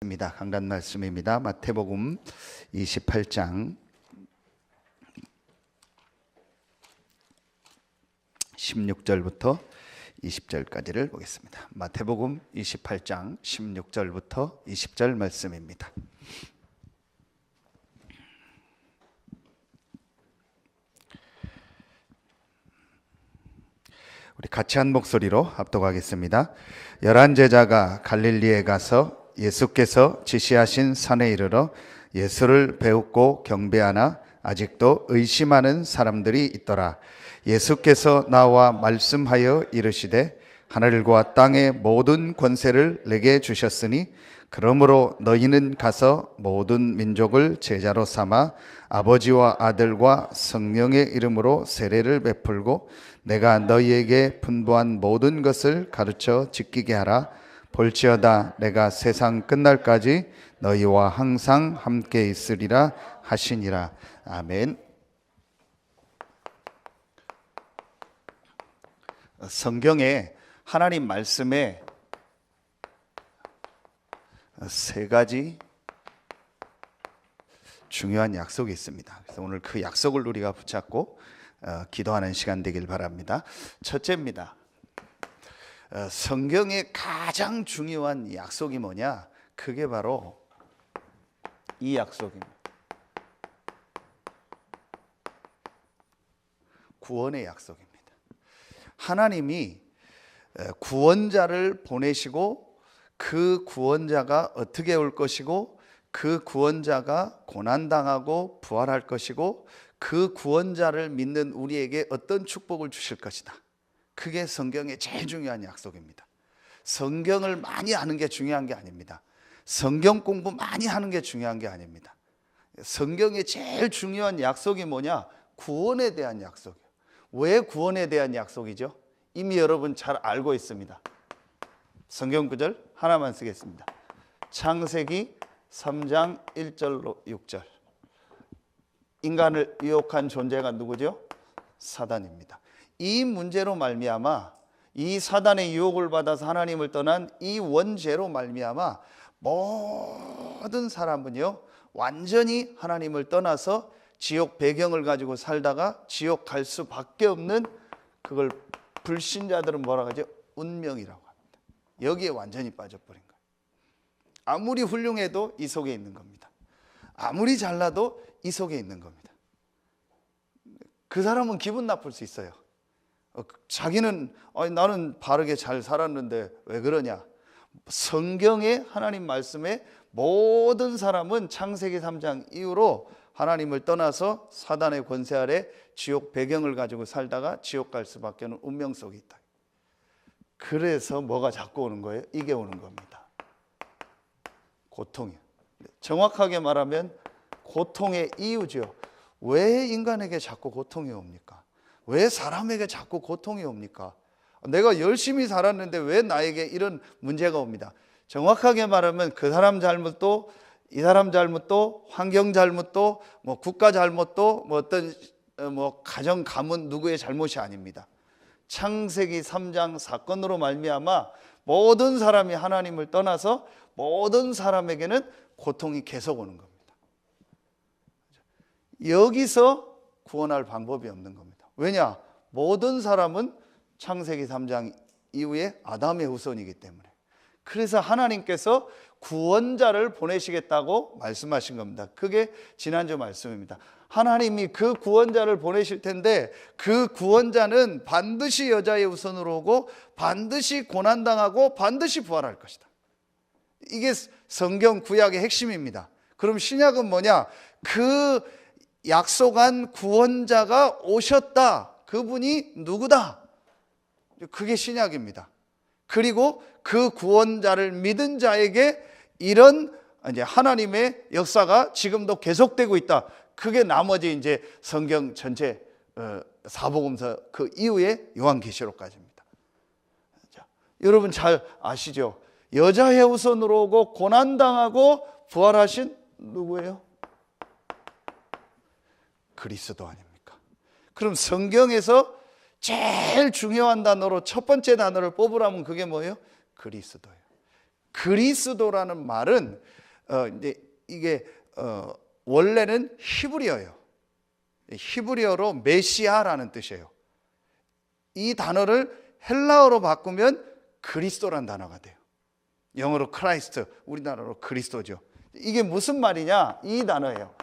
강단 말씀입니다. 마태복음 28장 16절부터 20절까지를 보겠습니다. 마태복음 28장 16절부터 20절 말씀입니다. 우리 같이 한 목소리로 합독하겠습니다. 11 제자가 갈릴리에 가서 예수께서 지시하신 산에 이르러 예수를 배웁고 경배하나 아직도 의심하는 사람들이 있더라. 예수께서 나와 말씀하여 이르시되 하늘과 땅의 모든 권세를 내게 주셨으니 그러므로 너희는 가서 모든 민족을 제자로 삼아 아버지와 아들과 성령의 이름으로 세례를 베풀고 내가 너희에게 분부한 모든 것을 가르쳐 지키게 하라. 볼지어다 내가 세상 끝날까지 너희와 항상 함께 있으리라 하시니라. 아멘. 성경에 하나님 말씀에 세 가지 중요한 약속이 있습니다. 그래서 오늘 그 약속을 우리가 붙잡고 기도하는 시간 되길 바랍니다. 첫째입니다. 성경의 가장 중요한 약속이 뭐냐? 그게 바로 이 약속입니다. 구원의 약속입니다. 하나님이 구원자를 보내시고 그 구원자가 어떻게 올 것이고 그 구원자가 고난당하고 부활할 것이고 그 구원자를 믿는 우리에게 어떤 축복을 주실 것이다. 그게 성경의 제일 중요한 약속입니다. 성경을 많이 아는 게 중요한 게 아닙니다. 성경 공부 많이 하는 게 중요한 게 아닙니다. 성경의 제일 중요한 약속이 뭐냐? 구원에 대한 약속이에요. 왜 구원에 대한 약속이죠? 이미 여러분 잘 알고 있습니다. 성경 구절 하나만 쓰겠습니다. 창세기 3장 1절로 6절. 인간을 유혹한 존재가 누구죠? 사단입니다. 이 문제로 말미암아 이 사단의 유혹을 받아서 하나님을 떠난 이 원죄로 말미암아 모든 사람은요 완전히 하나님을 떠나서 지옥 배경을 가지고 살다가 지옥 갈 수밖에 없는, 그걸 불신자들은 뭐라고 하죠? 운명이라고 합니다. 여기에 완전히 빠져버린 거예요. 아무리 훌륭해도 이 속에 있는 겁니다. 아무리 잘나도 이 속에 있는 겁니다. 그 사람은 기분 나쁠 수 있어요. 자기는 나는 바르게 잘 살았는데 왜 그러냐? 성경의 하나님 말씀에 모든 사람은 창세기 3장 이후로 하나님을 떠나서 사단의 권세 아래 지옥 배경을 가지고 살다가 지옥 갈 수밖에 없는 운명 속에 있다. 그래서 뭐가 자꾸 오는 거예요? 이게 오는 겁니다. 고통이요. 정확하게 말하면 고통의 이유죠. 왜 인간에게 자꾸 고통이 옵니까? 왜 사람에게 자꾸 고통이 옵니까? 내가 열심히 살았는데 왜 나에게 이런 문제가 옵니다? 정확하게 말하면 그 사람 잘못도, 이 사람 잘못도, 환경 잘못도, 국가 잘못도, 어떤 가정 가문 누구의 잘못이 아닙니다. 창세기 3장 사건으로 말미암아 모든 사람이 하나님을 떠나서 모든 사람에게는 고통이 계속 오는 겁니다. 여기서 구원할 방법이 없는 겁니다. 왜냐? 모든 사람은 창세기 3장 이후에 아담의 후손이기 때문에. 그래서 하나님께서 구원자를 보내시겠다고 말씀하신 겁니다. 그게 지난주 말씀입니다. 하나님이 그 구원자를 보내실 텐데 그 구원자는 반드시 여자의 후손으로 오고 반드시 고난당하고 반드시 부활할 것이다. 이게 성경 구약의 핵심입니다. 그럼 신약은 뭐냐? 그 약속한 구원자가 오셨다. 그분이 누구다? 그게 신약입니다. 그리고 그 구원자를 믿은 자에게 이런 이제 하나님의 역사가 지금도 계속되고 있다. 그게 나머지 이제 성경 전체 사복음서 그 이후에 요한계시록까지입니다. 자, 여러분 잘 아시죠? 여자의 후손으로 오고 고난당하고 부활하신 누구예요? 그리스도 아닙니까? 그럼 성경에서 제일 중요한 단어로 첫 번째 단어를 뽑으라면 그게 뭐예요? 그리스도예요. 그리스도라는 말은 이제 이게 원래는 히브리어예요. 히브리어로 메시아라는 뜻이에요. 이 단어를 헬라어로 바꾸면 그리스도란 단어가 돼요. 영어로 크라이스트, 우리나라로 그리스도죠. 이게 무슨 말이냐? 이 단어예요.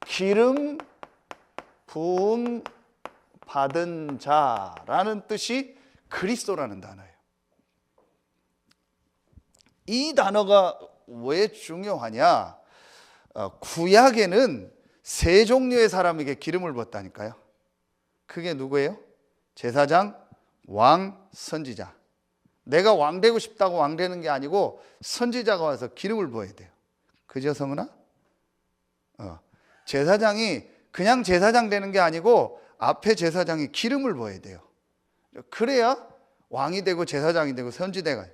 기름 부음 받은 자라는 뜻이 그리스도라는 단어예요. 이 단어가 왜 중요하냐? 구약에는 세 종류의 사람에게 기름을 부었다니까요. 그게 누구예요? 제사장, 왕, 선지자. 내가 왕 되고 싶다고 왕 되는 게 아니고 선지자가 와서 기름을 부어야 돼요. 그죠, 성은아? 제사장이 그냥 제사장 되는 게 아니고 앞에 제사장이 기름을 부어야 돼요. 그래야 왕이 되고 제사장이 되고 선지자가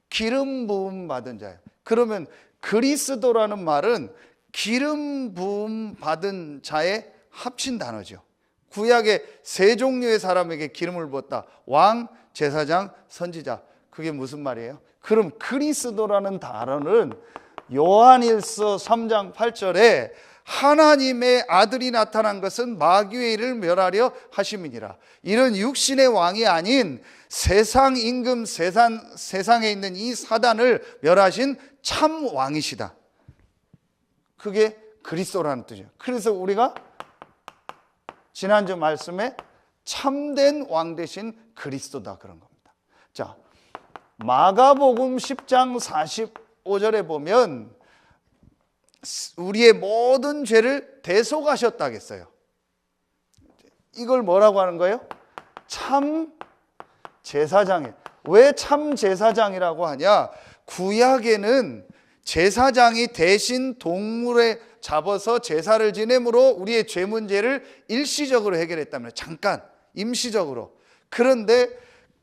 기름 부음 받은 자예요. 그러면 그리스도라는 말은 기름 부음 받은 자의 합친 단어죠. 구약의 세 종류의 사람에게 기름을 부었다. 왕, 제사장, 선지자. 그게 무슨 말이에요? 그럼 그리스도라는 단어는 요한일서 3장 8절에 하나님의 아들이 나타난 것은 마귀의 일을 멸하려 하심이니라. 이런 육신의 왕이 아닌 세상 임금, 세상에 있는 이 사단을 멸하신 참 왕이시다. 그게 그리스도라는 뜻이에요. 그래서 우리가 지난주 말씀에 참된 왕 대신 그리스도다 그런 겁니다. 자, 마가복음 10장 45절에 보면 우리의 모든 죄를 대속하셨다겠어요. 이걸 뭐라고 하는 거예요? 참 제사장이에요. 왜 참 제사장이라고 하냐? 구약에는 제사장이 대신 동물에 잡아서 제사를 지내므로 우리의 죄 문제를 일시적으로 해결했다면, 잠깐 임시적으로. 그런데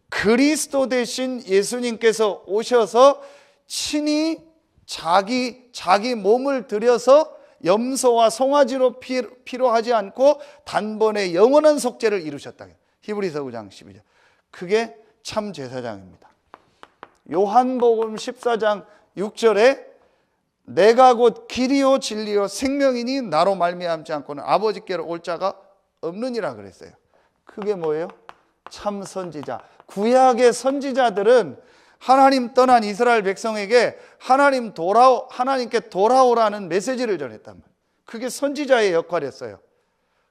그리스도 대신 예수님께서 오셔서 친히 자기 몸을 들여서 염소와 송아지로 피로 하지 않고 단번에 영원한 속죄를 이루셨다. 히브리서 9장 12절. 그게 참 제사장입니다. 요한복음 14장 6절에 내가 곧 길이요 진리요 생명이니 나로 말미암지 않고는 아버지께로 올 자가 없느니라 그랬어요. 그게 뭐예요? 참 선지자. 구약의 선지자들은 하나님 떠난 이스라엘 백성에게 하나님께 돌아오라는 메시지를 전했단 말이에요. 그게 선지자의 역할이었어요.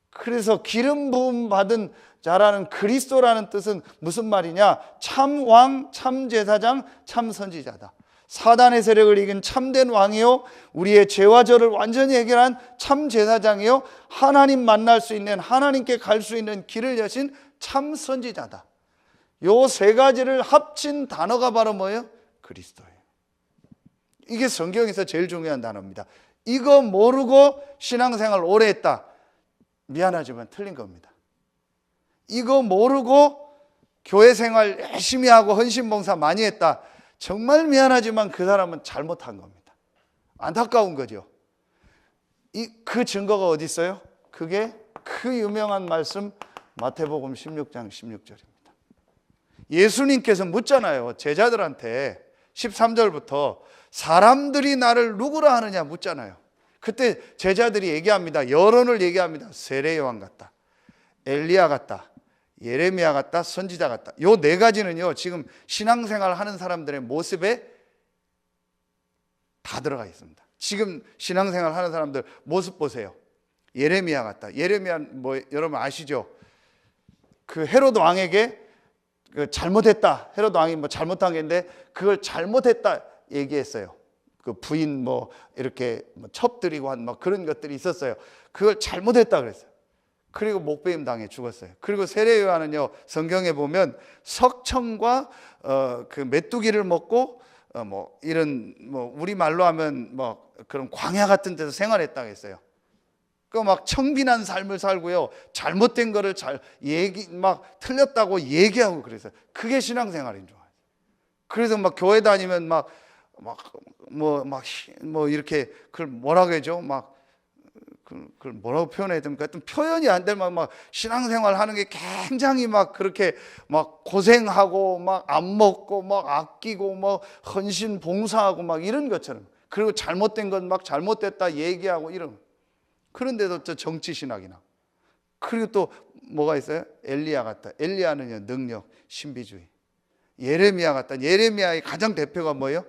그래서 기름 부음 받은 자라는 그리스도라는 뜻은 무슨 말이냐? 참 왕, 참 제사장, 참 선지자다. 사단의 세력을 이긴 참된 왕이요, 우리의 죄와 저를 완전히 해결한 참 제사장이요, 하나님 만날 수 있는, 하나님께 갈 수 있는 길을 여신 참 선지자다. 요 세 가지를 합친 단어가 바로 뭐예요? 그리스도예요. 이게 성경에서 제일 중요한 단어입니다. 이거 모르고 신앙생활 오래 했다, 미안하지만 틀린 겁니다. 이거 모르고 교회 생활 열심히 하고 헌신봉사 많이 했다, 정말 미안하지만 그 사람은 잘못한 겁니다. 안타까운 거죠. 그 증거가 어디 있어요? 그게 그 유명한 말씀 마태복음 16장 16절입니다. 예수님께서 묻잖아요. 제자들한테 13절부터 사람들이 나를 누구라 하느냐 묻잖아요. 그때 제자들이 얘기합니다. 여론을 얘기합니다. 세례 요한 같다, 엘리야 같다, 예레미야 같다, 선지자 같다. 요 네 가지는요, 지금 신앙생활 하는 사람들의 모습에 다 들어가 있습니다. 지금 신앙생활 하는 사람들 모습 보세요. 예레미야 같다. 예레미야 뭐 여러분 아시죠? 그 헤로드 왕에게 잘못했다. 헤로드 왕이 뭐 잘못한 게 있는데 그걸 잘못했다 얘기했어요. 그 부인 뭐 이렇게 첩들이고 한 뭐 그런 것들이 있었어요. 그걸 잘못했다 그랬어요. 그리고 목베임 당해 죽었어요. 그리고 세례 요한은요, 성경에 보면 석청과 그 메뚜기를 먹고 뭐 이런 뭐 우리 말로 하면 뭐 그런 광야 같은 데서 생활했다고 했어요. 그 막 청빈한 삶을 살고요, 잘못된 거를 막 틀렸다고 얘기하고 그래서 그게 신앙생활인 줄 알아요. 그래서 막 교회 다니면 뭐 이렇게 그걸 뭐라고 해죠? 막 그걸 뭐라고 표현해야 됩니까? 하여튼 표현이 안 되면 막 신앙생활 하는 게 굉장히 막 그렇게 막 고생하고 막 안 먹고 막 아끼고 막 헌신 봉사하고 막 이런 것처럼, 그리고 잘못된 건 막 잘못됐다 얘기하고 이런, 그런데도 저 정치 신학이나. 그리고 또 뭐가 있어요? 엘리야 같다. 엘리야는요, 능력, 신비주의. 예레미야 같다. 예레미야의 가장 대표가 뭐예요?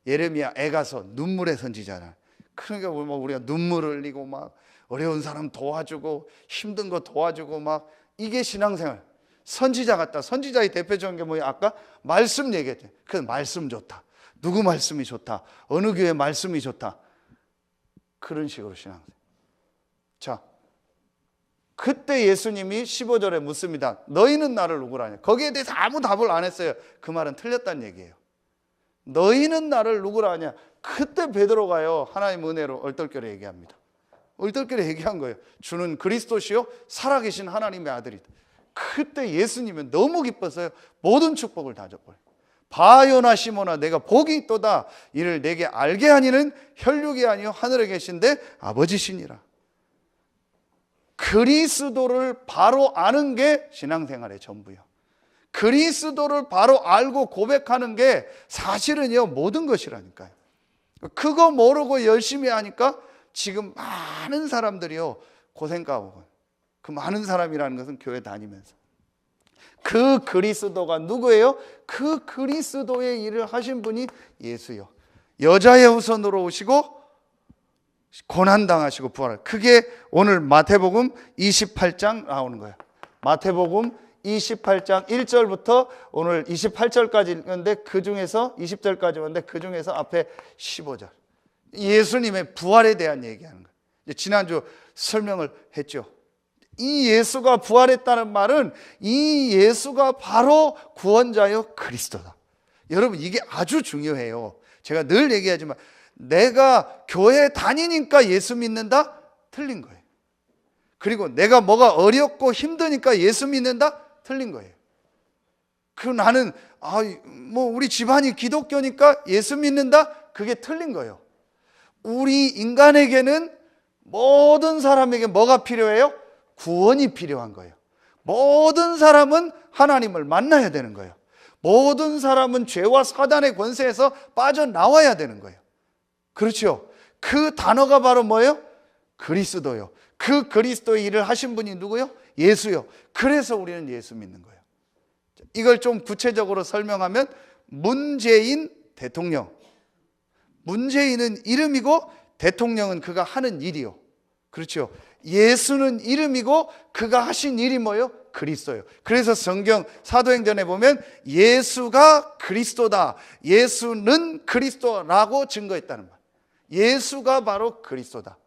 예레미야 애가서, 눈물의 선지자잖아. 그러니까 뭐 우리가 눈물을 흘리고 막 어려운 사람 도와주고 힘든 거 도와주고 막, 이게 신앙생활. 선지자 같다. 선지자의 대표적인 게 뭐예요? 아까 말씀 얘기했죠. 그 말씀 좋다. 누구 말씀이 좋다. 어느 교회 말씀이 좋다. 그런 식으로 신앙생활. 자, 그때 예수님이 15절에 묻습니다. 너희는 나를 누구라 하냐. 거기에 대해서 아무 답을 안 했어요. 그 말은 틀렸다는 얘기예요. 너희는 나를 누구라 하냐. 그때 베드로가요, 하나님의 은혜로 얼떨결에 얘기합니다. 얼떨결에 얘기한 거예요. 주는 그리스도시요 살아계신 하나님의 아들이다. 그때 예수님은 너무 기뻤어요. 모든 축복을 다 줘버려요. 바요나 시모나 내가 복이 있도다. 이를 내게 알게 하니는 혈육이 아니요 하늘에 계신데 아버지시니라. 그리스도를 바로 아는 게 신앙생활의 전부요. 그리스도를 바로 알고 고백하는 게 사실은요 모든 것이라니까요. 그거 모르고 열심히 하니까 지금 많은 사람들이요 고생 가오고, 그 많은 사람이라는 것은 교회 다니면서 그 그리스도가 누구예요? 그 그리스도의 일을 하신 분이 예수요. 여자의 후손으로 오시고 고난당하시고 부활을. 그게 오늘 마태복음 28장 나오는 거예요. 마태복음 28장 1절부터 오늘 28절까지 읽는데 그 중에서 20절까지 왔는데 그 중에서 앞에 15절 예수님의 부활에 대한 얘기하는 거예요. 지난주 설명을 했죠. 이 예수가 부활했다는 말은 이 예수가 바로 구원자요 그리스도다. 여러분 이게 아주 중요해요. 제가 늘 얘기하지만 내가 교회 다니니까 예수 믿는다? 틀린 거예요. 그리고 내가 뭐가 어렵고 힘드니까 예수 믿는다? 틀린 거예요. 그리고 나는 뭐 우리 집안이 기독교니까 예수 믿는다? 그게 틀린 거예요. 우리 인간에게는 모든 사람에게 뭐가 필요해요? 구원이 필요한 거예요. 모든 사람은 하나님을 만나야 되는 거예요. 모든 사람은 죄와 사단의 권세에서 빠져나와야 되는 거예요. 그렇죠? 그 단어가 바로 뭐예요? 그리스도요. 그 그리스도의 일을 하신 분이 누구요? 예수요. 그래서 우리는 예수 믿는 거예요. 이걸 좀 구체적으로 설명하면 문재인 대통령. 문재인은 이름이고 대통령은 그가 하는 일이요. 그렇죠? 예수는 이름이고 그가 하신 일이 뭐예요? 그리스도예요. 그래서 성경 사도행전에 보면 예수가 그리스도다. 예수는 그리스도라고 증거했다는 말. 예수가 바로 그리스도다.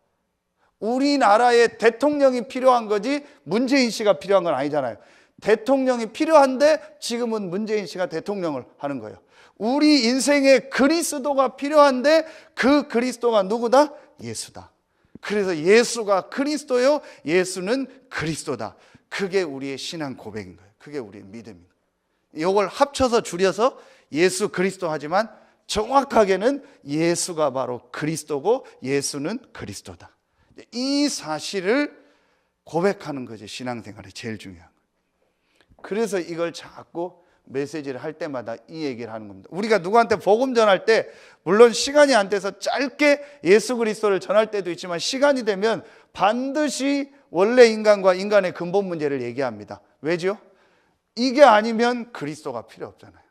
우리나라에 대통령이 필요한 거지 문재인 씨가 필요한 건 아니잖아요. 대통령이 필요한데 지금은 문재인 씨가 대통령을 하는 거예요. 우리 인생에 그리스도가 필요한데 그 그리스도가 누구다? 예수다. 그래서 예수가 그리스도요, 예수는 그리스도다. 그게 우리의 신앙 고백인 거예요. 그게 우리의 믿음인 거예요. 이걸 합쳐서 줄여서 예수 그리스도 하지만 정확하게는 예수가 바로 그리스도고 예수는 그리스도다. 이 사실을 고백하는 것이 신앙생활이 제일 중요한 거예요. 그래서 이걸 자꾸 메시지를 할 때마다 이 얘기를 하는 겁니다. 우리가 누구한테 복음 전할 때 물론 시간이 안 돼서 짧게 예수 그리스도를 전할 때도 있지만 시간이 되면 반드시 원래 인간과 인간의 근본 문제를 얘기합니다. 왜죠? 이게 아니면 그리스도가 필요 없잖아요.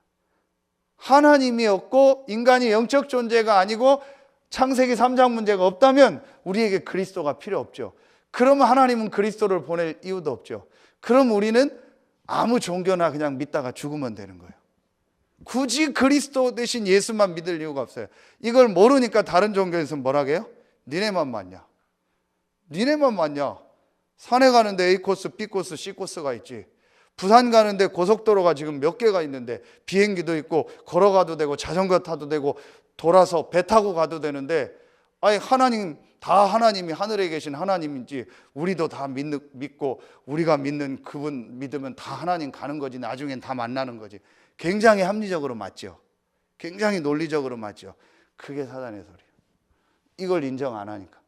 하나님이 없고 인간이 영적 존재가 아니고 창세기 3장 문제가 없다면 우리에게 그리스도가 필요 없죠. 그러면 하나님은 그리스도를 보낼 이유도 없죠. 그럼 우리는 아무 종교나 그냥 믿다가 죽으면 되는 거예요. 굳이 그리스도 대신 예수만 믿을 이유가 없어요. 이걸 모르니까 다른 종교에서 뭐라고 해요? 니네만 맞냐? 니네만 맞냐? 산에 가는데 A코스, B코스, C코스가 있지. 부산 가는데 고속도로가 지금 몇 개가 있는데 비행기도 있고 걸어가도 되고 자전거 타도 되고 돌아서 배 타고 가도 되는데 아니 하나님 다 하나님이 하늘에 계신 하나님인지 우리도 다 믿고 우리가 믿는 그분 믿으면 다 하나님 가는 거지 나중엔 다 만나는 거지. 굉장히 합리적으로 맞죠. 굉장히 논리적으로 맞죠. 그게 사단의 소리예요. 이걸 인정 안 하니까.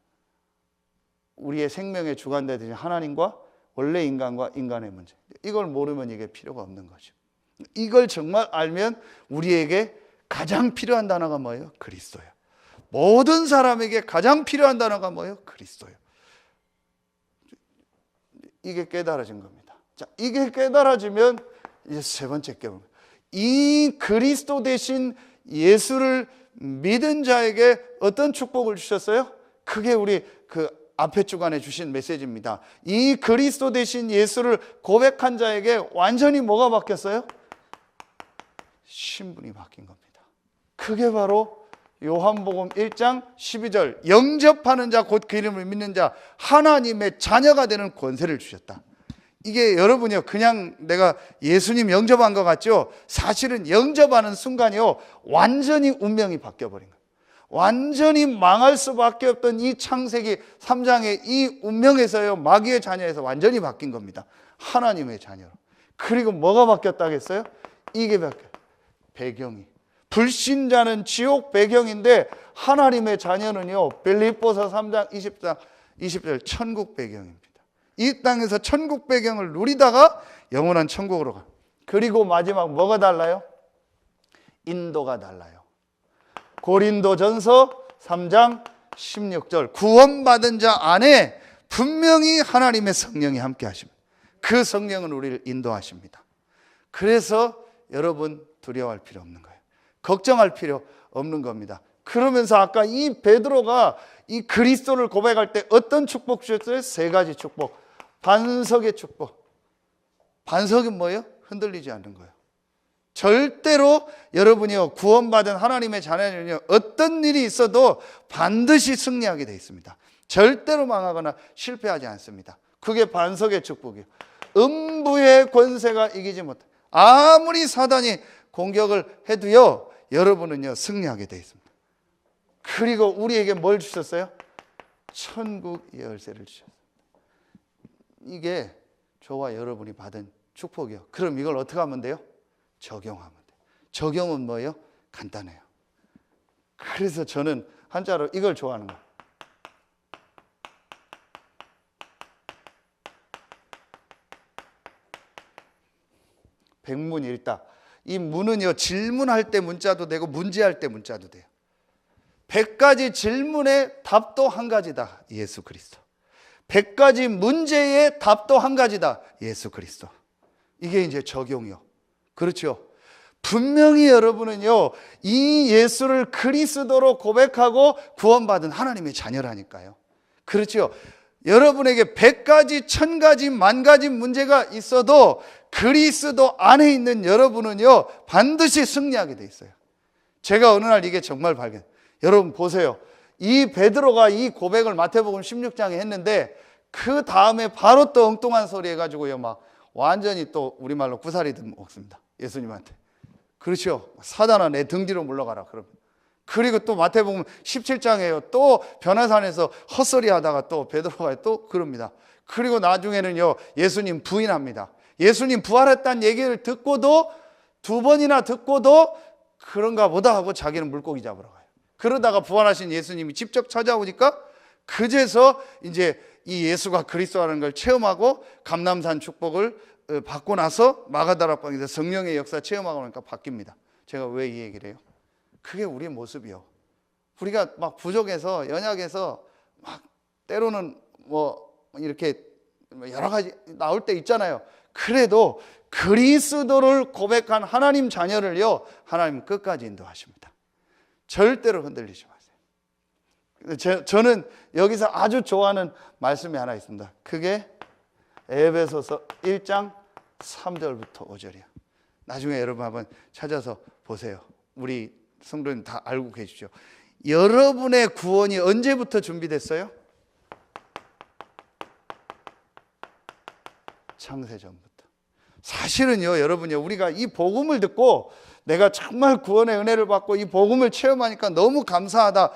우리의 생명의 주관자 되신 하나님과 원래 인간과 인간의 문제. 이걸 모르면 이게 필요가 없는 거죠. 이걸 정말 알면 우리에게 가장 필요한 단어가 뭐예요? 그리스도예요. 모든 사람에게 가장 필요한 단어가 뭐예요? 그리스도예요. 이게 깨달아진 겁니다. 자, 이게 깨달아지면 이제 세 번째 깨달음. 이 그리스도 대신 예수를 믿은 자에게 어떤 축복을 주셨어요? 그게 우리 그 앞에 주간에 주신 메시지입니다. 이 그리스도 대신 예수를 고백한 자에게 완전히 뭐가 바뀌었어요? 신분이 바뀐 겁니다. 그게 바로 요한복음 1장 12절 영접하는 자 곧 그 이름을 믿는 자 하나님의 자녀가 되는 권세를 주셨다. 이게 여러분이요 그냥 내가 예수님 영접한 것 같죠? 사실은 영접하는 순간이요 완전히 운명이 바뀌어버린 거예요. 완전히 망할 수밖에 없던 이 창세기 3장의 이 운명에서요 마귀의 자녀에서 완전히 바뀐 겁니다. 하나님의 자녀로. 그리고 뭐가 바뀌었다겠어요? 이게 바뀌어요. 배경이. 불신자는 지옥 배경인데 하나님의 자녀는요 빌립보서 3장 20절 천국 배경입니다. 이 땅에서 천국 배경을 누리다가 영원한 천국으로 가. 그리고 마지막 뭐가 달라요? 인도가 달라요. 고린도전서 3장 16절 구원받은 자 안에 분명히 하나님의 성령이 함께 하십니다. 그 성령은 우리를 인도하십니다. 그래서 여러분 두려워할 필요 없는 거예요. 걱정할 필요 없는 겁니다. 그러면서 아까 이 베드로가 이 그리스도를 고백할 때 어떤 축복 주셨어요? 세 가지 축복. 반석의 축복. 반석이 뭐예요? 흔들리지 않는 거예요. 절대로 여러분이요 구원받은 하나님의 자녀는요 어떤 일이 있어도 반드시 승리하게 되어 있습니다. 절대로 망하거나 실패하지 않습니다. 그게 반석의 축복이에요. 음부의 권세가 이기지 못해. 아무리 사단이 공격을 해도요 여러분은요 승리하게 되어 있습니다. 그리고 우리에게 뭘 주셨어요? 천국 열쇠를 주셨어요. 이게 저와 여러분이 받은 축복이요. 그럼 이걸 어떻게 하면 돼요? 적용하면 돼요. 적용은 뭐예요? 간단해요. 그래서 저는 한자로 이걸 좋아하는 거예요. 백문일답. 이 문은요 질문할 때 문자도 되고 문제할 때 문자도 돼요. 100가지 질문의 답도 한 가지다. 예수 그리스도. 100가지 문제의 답도 한 가지다. 예수 그리스도. 이게 이제 적용이요. 그렇죠. 분명히 여러분은요 이 예수를 그리스도로 고백하고 구원받은 하나님의 자녀라니까요. 그렇죠. 여러분에게 100가지, 1000가지, 10,000가지 문제가 있어도 그리스도 안에 있는 여러분은요 반드시 승리하게 돼 있어요. 제가 어느 날 이게 정말 발견. 여러분 보세요. 이 베드로가 이 고백을 마태복음 16장에 했는데 그 다음에 바로 또 엉뚱한 소리 해가지고요 막 완전히 또 우리말로 구사리 먹습니다. 예수님한테. 그렇죠. 사단아 내 등 뒤로 물러가라. 그러면. 그리고 또 마태복음 17장에요. 또 변화산에서 헛소리 하다가 또 베드로가 또 그럽니다. 그리고 나중에는요 예수님 부인합니다. 예수님 부활했다는 얘기를 듣고도 두 번이나 듣고도 그런가 보다 하고 자기는 물고기 잡으러 가요. 그러다가 부활하신 예수님이 직접 찾아오니까 그제서 이제 이 예수가 그리스도라는 걸 체험하고 감람산 축복을 받고 나서 마가다락방에서 성령의 역사 체험하고 나니까 바뀝니다. 제가 왜 이 얘기를 해요? 그게 우리의 모습이요. 우리가 막 부족해서 연약해서 막 때로는 뭐 이렇게 여러 가지 나올 때 있잖아요. 그래도 그리스도를 고백한 하나님 자녀를요 하나님 끝까지 인도하십니다. 절대로 흔들리지 마세요. 저는 여기서 아주 좋아하는 말씀이 하나 있습니다. 그게 에베소서 1장 3절부터 5절이에요. 나중에 여러분 한번 찾아서 보세요. 우리 성도님 다 알고 계시죠? 여러분의 구원이 언제부터 준비됐어요? 창세전부터. 사실은요 여러분요 우리가 이 복음을 듣고 내가 정말 구원의 은혜를 받고 이 복음을 체험하니까 너무 감사하다.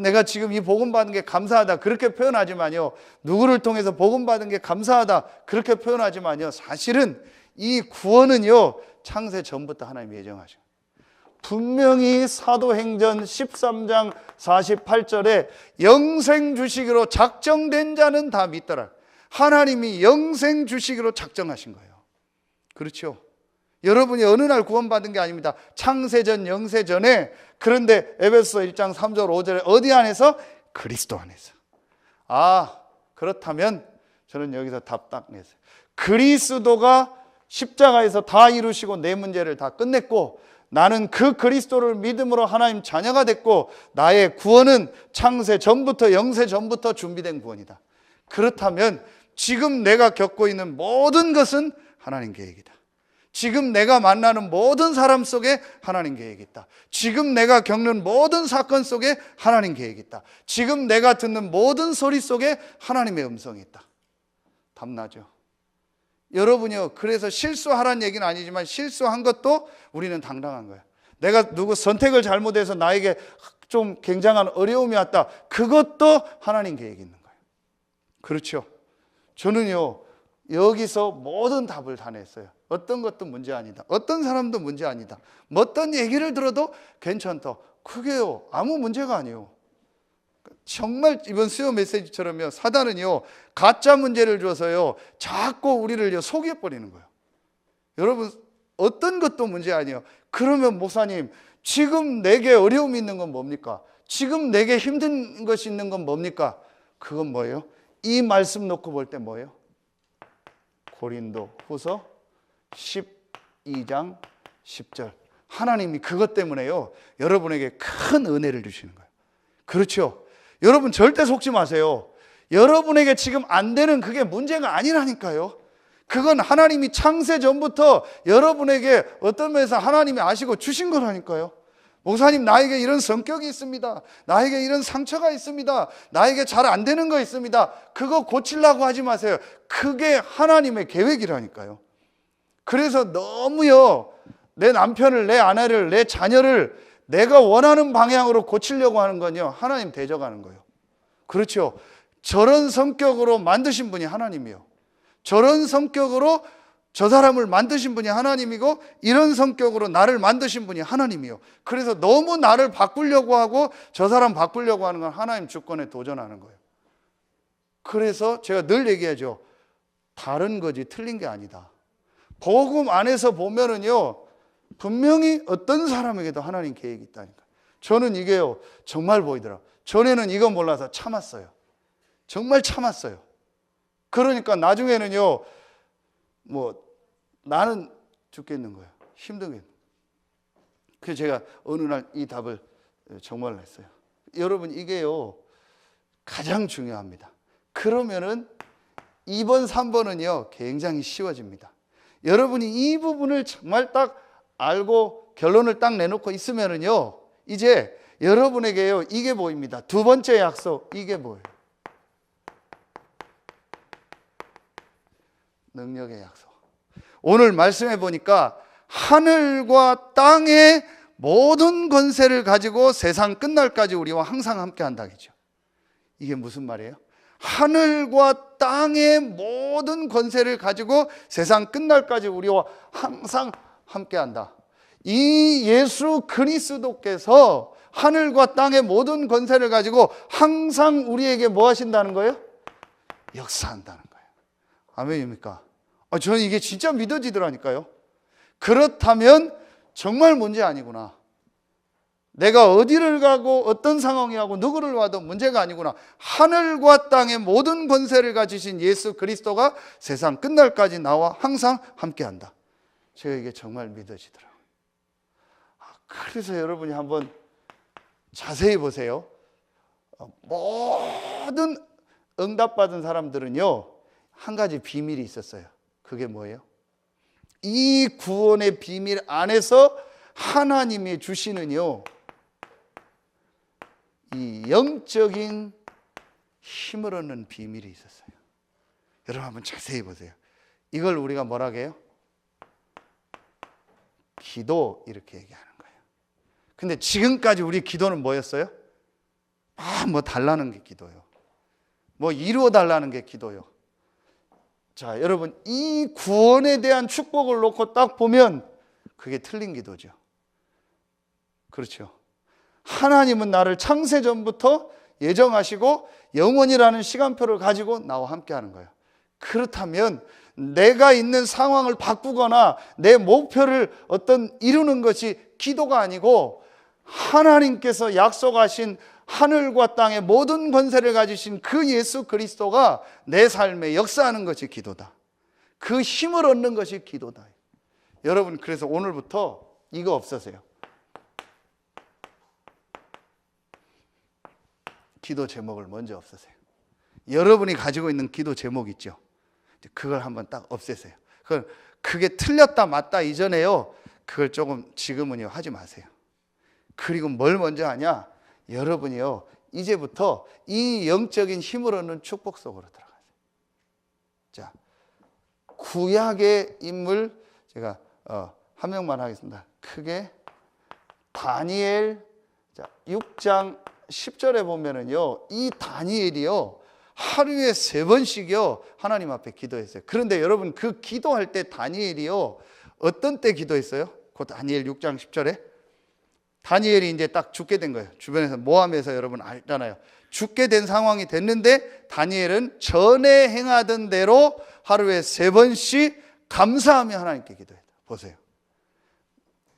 내가 지금 이 복음 받은 게 감사하다. 그렇게 표현하지만요. 누구를 통해서 복음 받은 게 감사하다. 그렇게 표현하지만요. 사실은 이 구원은요. 창세 전부터 하나님이 예정하신 거예요. 분명히 사도행전 13장 48절에 영생 주시기로 작정된 자는 다 믿더라. 하나님이 영생 주시기로 작정하신 거예요. 그렇죠? 여러분이 어느 날 구원받은 게 아닙니다. 창세전 영세전에. 그런데 에베소서 1장 3절 5절에 어디 안에서? 그리스도 안에서. 그렇다면 저는 여기서 답 딱 냈어요. 그리스도가 십자가에서 다 이루시고 내 문제를 다 끝냈고, 나는 그 그리스도를 믿음으로 하나님 자녀가 됐고, 나의 구원은 창세 전부터 영세 전부터 준비된 구원이다. 그렇다면 지금 내가 겪고 있는 모든 것은 하나님 계획이다. 지금 내가 만나는 모든 사람 속에 하나님 계획이 있다. 지금 내가 겪는 모든 사건 속에 하나님 계획이 있다. 지금 내가 듣는 모든 소리 속에 하나님의 음성이 있다. 답나죠? 여러분이요, 그래서 실수하라는 얘기는 아니지만 실수한 것도 우리는 당당한 거예요. 내가 누구 선택을 잘못해서 나에게 좀 굉장한 어려움이 왔다. 그것도 하나님 계획이 있는 거예요. 그렇죠? 저는요, 여기서 모든 답을 다 냈어요. 어떤 것도 문제 아니다. 어떤 사람도 문제 아니다. 어떤 얘기를 들어도 괜찮다. 그게요, 아무 문제가 아니에요. 정말 이번 수요 메시지처럼요, 사단은요 가짜 문제를 줘서요 자꾸 우리를 속여버리는 거예요. 여러분, 어떤 것도 문제 아니에요. 그러면 목사님, 지금 내게 어려움이 있는 건 뭡니까? 지금 내게 힘든 것이 있는 건 뭡니까? 그건 뭐예요? 이 말씀 놓고 볼 때 뭐예요? 고린도 후서 12장 10절. 하나님이 그것 때문에요 여러분에게 큰 은혜를 주시는 거예요. 그렇죠? 여러분 절대 속지 마세요. 여러분에게 지금 안 되는 그게 문제가 아니라니까요. 그건 하나님이 창세 전부터 여러분에게 어떤 면에서 하나님이 아시고 주신 거라니까요. 목사님, 나에게 이런 성격이 있습니다. 나에게 이런 상처가 있습니다. 나에게 잘 안 되는 거 있습니다. 그거 고치려고 하지 마세요. 그게 하나님의 계획이라니까요. 그래서 너무요, 내 남편을, 내 아내를, 내 자녀를 내가 원하는 방향으로 고치려고 하는 건요, 하나님 대적하는 거예요. 그렇죠? 저런 성격으로 만드신 분이 하나님이요. 저런 성격으로 저 사람을 만드신 분이 하나님이고, 이런 성격으로 나를 만드신 분이 하나님이요. 그래서 너무 나를 바꾸려고 하고 저 사람 바꾸려고 하는 건 하나님 주권에 도전하는 거예요. 그래서 제가 늘 얘기하죠. 다른 거지 틀린 게 아니다. 복음 안에서 보면은요, 분명히 어떤 사람에게도 하나님 계획이 있다니까. 저는 이게요 정말 보이더라. 전에는 이거 몰라서 참았어요. 정말 참았어요. 그러니까 나중에는요, 나는 죽겠는 거예요. 힘들게. 그래서 제가 어느 날 이 답을 정말 냈어요. 여러분, 이게요 가장 중요합니다. 그러면은 2번 3번은요 굉장히 쉬워집니다. 여러분이 이 부분을 정말 딱 알고 결론을 딱 내놓고 있으면은요, 이제 여러분에게요 이게 보입니다. 두 번째 약속, 이게 뭐예요? 능력의 약속. 오늘 말씀해 보니까 하늘과 땅의 모든 권세를 가지고 세상 끝날까지 우리와 항상 함께 한다겠죠. 이게 무슨 말이에요? 하늘과 땅의 모든 권세를 가지고 세상 끝날까지 우리와 항상 함께한다. 이 예수 그리스도께서 하늘과 땅의 모든 권세를 가지고 항상 우리에게 뭐 하신다는 거예요? 역사한다는 거예요. 아멘입니까? 저는 이게 진짜 믿어지더라니까요. 그렇다면 정말 문제 아니구나. 내가 어디를 가고 어떤 상황이 하고 누구를 와도 문제가 아니구나. 하늘과 땅의 모든 권세를 가지신 예수 그리스도가 세상 끝날까지 나와 항상 함께한다. 제가 이게 정말 믿어지더라고요. 그래서 여러분이 한번 자세히 보세요. 모든 응답받은 사람들은요 한 가지 비밀이 있었어요. 그게 뭐예요? 이 구원의 비밀 안에서 하나님이 주시는요 이 영적인 힘을 얻는 비밀이 있었어요. 여러분 한번 자세히 보세요. 이걸 우리가 뭐라고 해요? 기도, 이렇게 얘기하는 거예요. 근데 지금까지 우리 기도는 뭐였어요? 뭐 달라는 게 기도요. 뭐 이루어 달라는 게 기도요. 자, 여러분, 이 구원에 대한 축복을 놓고 딱 보면 그게 틀린 기도죠. 그렇죠. 하나님은 나를 창세전부터 예정하시고 영원이라는 시간표를 가지고 나와 함께 하는 거예요. 그렇다면 내가 있는 상황을 바꾸거나 내 목표를 이루는 것이 기도가 아니고 하나님께서 약속하신 하늘과 땅의 모든 권세를 가지신 그 예수 그리스도가 내 삶에 역사하는 것이 기도다. 그 힘을 얻는 것이 기도다. 여러분, 그래서 오늘부터 이거 없으세요. 기도 제목을 먼저 없애세요. 여러분이 가지고 있는 기도 제목 있죠? 그걸 한번 딱 없애세요. 그게 틀렸다 맞다 이전에요, 그걸 조금 지금은요 하지 마세요. 그리고 뭘 먼저 하냐? 여러분이요 이제부터 이 영적인 힘을 얻는 축복 속으로 들어가세요. 자, 구약의 인물 제가 한 명만 하겠습니다. 크게 다니엘 6장 10절에 보면은요, 이 다니엘이요 하루에 3번씩이요 하나님 앞에 기도했어요. 그런데 여러분, 그 기도할 때 다니엘이요 어떤 때 기도했어요? 그 다니엘 6장 10절에 다니엘이 이제 딱 죽게 된 거예요. 주변에서 모함에서 여러분 알잖아요. 죽게 된 상황이 됐는데 다니엘은 전에 행하던 대로 하루에 3번씩 감사하며 하나님께 기도했다. 보세요.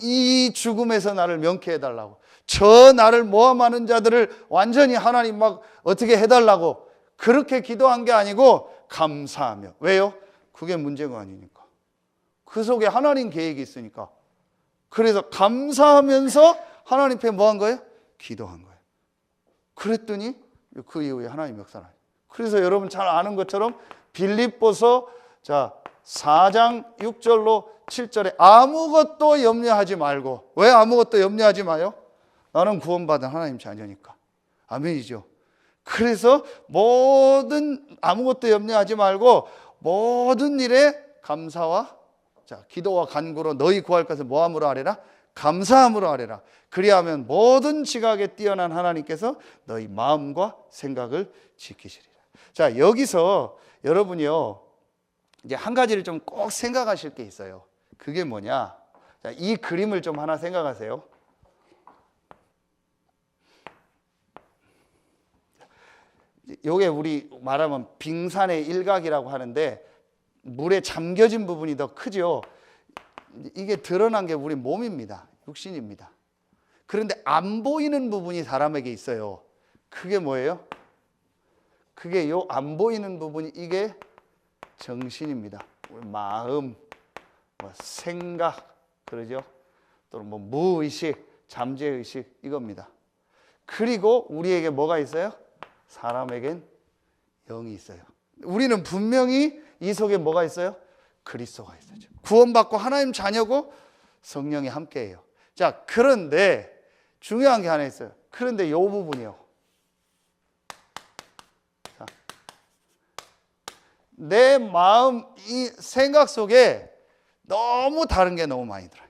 이 죽음에서 나를 명쾌해 달라고, 저 나를 모함하는 자들을 완전히 하나님 막 어떻게 해달라고 그렇게 기도한 게 아니고 감사하며. 왜요? 그게 문제가 아니니까. 그 속에 하나님 계획이 있으니까. 그래서 감사하면서 하나님 앞에 뭐 한 거예요? 기도한 거예요. 그랬더니 그 이후에 하나님 역사를 해요. 그래서 여러분 잘 아는 것처럼 빌립보서 4장 6절로 7절에 아무것도 염려하지 말고. 왜 아무것도 염려하지 마요? 나는 구원받은 하나님 자녀니까. 아멘이죠. 그래서 아무것도 염려하지 말고 모든 일에 감사와 기도와 간구로 너희 구할 것을 뭐함으로 하리라? 감사함으로 하리라. 그리하면 모든 지각에 뛰어난 하나님께서 너희 마음과 생각을 지키시리라. 자, 여기서 여러분이요 이제 한 가지를 좀 꼭 생각하실 게 있어요. 그게 뭐냐? 자, 이 그림을 좀 하나 생각하세요. 요게 우리 말하면 빙산의 일각이라고 하는데 물에 잠겨진 부분이 더 크죠. 이게 드러난 게 우리 몸입니다. 육신입니다. 그런데 안 보이는 부분이 사람에게 있어요. 그게 뭐예요? 그게 요 안 보이는 부분이 이게 정신입니다. 마음, 생각, 그러죠? 또는 무의식, 잠재의식 이겁니다. 그리고 우리에게 뭐가 있어요? 사람에겐 영이 있어요. 우리는 분명히 이 속에 뭐가 있어요? 그리스도가 있어요. 구원받고 하나님 자녀고 성령이 함께해요. 자, 그런데 중요한 게 하나 있어요. 그런데 이 부분이요. 자, 내 마음, 이 생각 속에 너무 다른 게 너무 많이 들어요.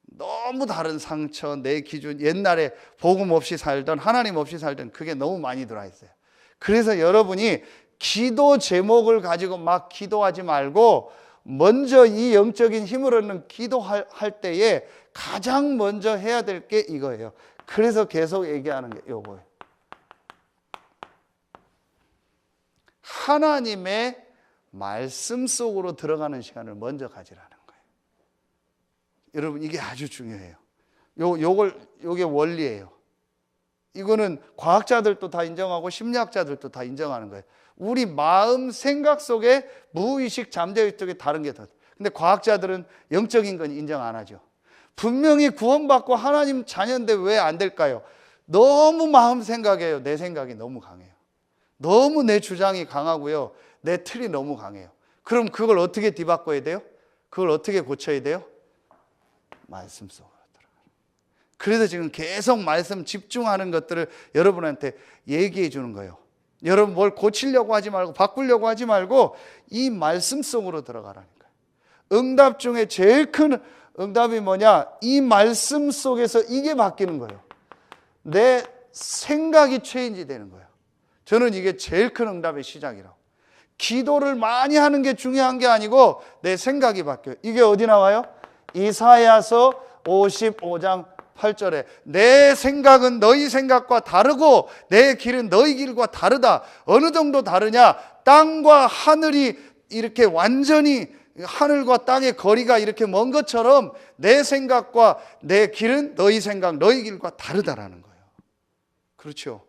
너무 다른 상처, 내 기준, 옛날에 복음 없이 살던, 하나님 없이 살던 그게 너무 많이 들어와 있어요. 그래서 여러분이 기도 제목을 가지고 막 기도하지 말고 먼저 이 영적인 힘을 얻는 기도할 때에 가장 먼저 해야 될 게 이거예요. 그래서 계속 얘기하는 게 이거예요. 하나님의 말씀 속으로 들어가는 시간을 먼저 가지라는 거예요. 여러분, 이게 아주 중요해요. 요게 원리예요. 이거는 과학자들도 다 인정하고 심리학자들도 다 인정하는 거예요. 우리 마음, 생각 속에 무의식, 잠재의식 쪽에 다른 게 더. 근데 과학자들은 영적인 건 인정 안 하죠. 분명히 구원받고 하나님 자녀인데 왜 안 될까요? 너무 마음 생각이에요. 내 생각이 너무 강해요. 너무 내 주장이 강하고요. 내 틀이 너무 강해요. 그럼 그걸 어떻게 뒤바꿔야 돼요? 그걸 어떻게 고쳐야 돼요? 말씀 속으로 들어가요. 그래서 지금 계속 말씀 집중하는 것들을 여러분한테 얘기해 주는 거예요. 여러분 뭘 고치려고 하지 말고 바꾸려고 하지 말고 이 말씀 속으로 들어가라니까요. 응답 중에 제일 큰 응답이 뭐냐? 이 말씀 속에서 이게 바뀌는 거예요. 내 생각이 체인지 되는 거예요. 저는 이게 제일 큰 응답의 시작이라고. 기도를 많이 하는 게 중요한 게 아니고 내 생각이 바뀌어요. 이게 어디 나와요? 이사야서 55장 8절에 내 생각은 너희 생각과 다르고 내 길은 너희 길과 다르다. 어느 정도 다르냐? 땅과 하늘이 이렇게 완전히, 하늘과 땅의 거리가 이렇게 먼 것처럼 내 생각과 내 길은 너희 생각, 너희 길과 다르다라는 거예요. 그렇죠.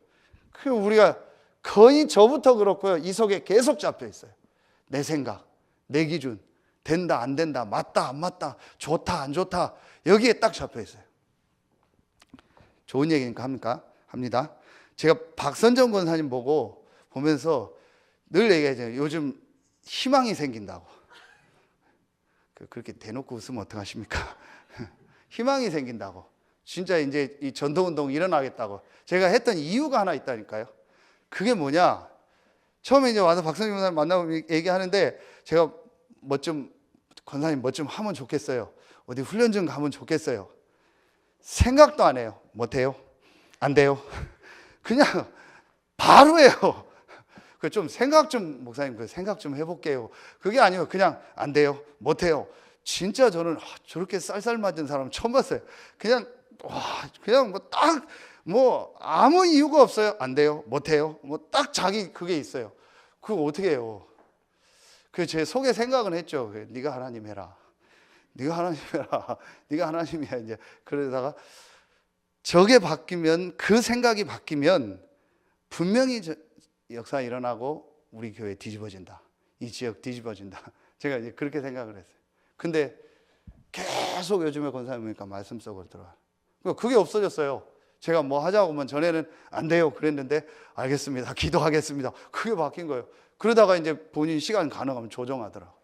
그 우리가 거의 저부터 그렇고요. 이 속에 계속 잡혀 있어요. 내 생각, 내 기준, 된다 안 된다, 맞다 안 맞다, 좋다 안 좋다, 여기에 딱 잡혀 있어요. 좋은 얘기니까 합니다. 제가 박선정 권사님 보면서 늘 얘기하잖아요. 요즘 희망이 생긴다고. 그렇게 대놓고 웃으면 어떡하십니까? 희망이 생긴다고. 진짜 이제 이 전도운동 일어나겠다고. 제가 했던 이유가 하나 있다니까요. 그게 뭐냐? 처음에 이제 와서 박선정 권사님 만나고 얘기하는데 제가 권사님 뭐 좀 하면 좋겠어요. 어디 훈련 좀 가면 좋겠어요. 생각도 안 해요. 못해요? 안 돼요? 그냥 바로 해요. 목사님 생각 좀 해볼게요. 그게 아니고 그냥 안 돼요? 못해요? 진짜 저는 저렇게 쌀쌀 맞은 사람 처음 봤어요. 그냥 아무 이유가 없어요. 안 돼요? 못해요? 딱 자기 그게 있어요. 그거 어떻게 해요? 제 속에 생각은 했죠. 네가 하나님 해라. 네가 하나님 해라. 네가 하나님이야. 이제 그러다가 저게 바뀌면, 그 생각이 바뀌면 분명히 역사 일어나고 우리 교회 뒤집어진다. 이 지역 뒤집어진다. 제가 이제 그렇게 생각을 했어요. 근데 계속 요즘에 권사님 보니까 말씀 속으로 들어가. 그게 없어졌어요. 제가 뭐 하자고 하면 전에는 안 돼요 그랬는데 알겠습니다. 기도하겠습니다. 그게 바뀐 거예요. 그러다가 이제 본인 시간 가능하면 조정하더라고요.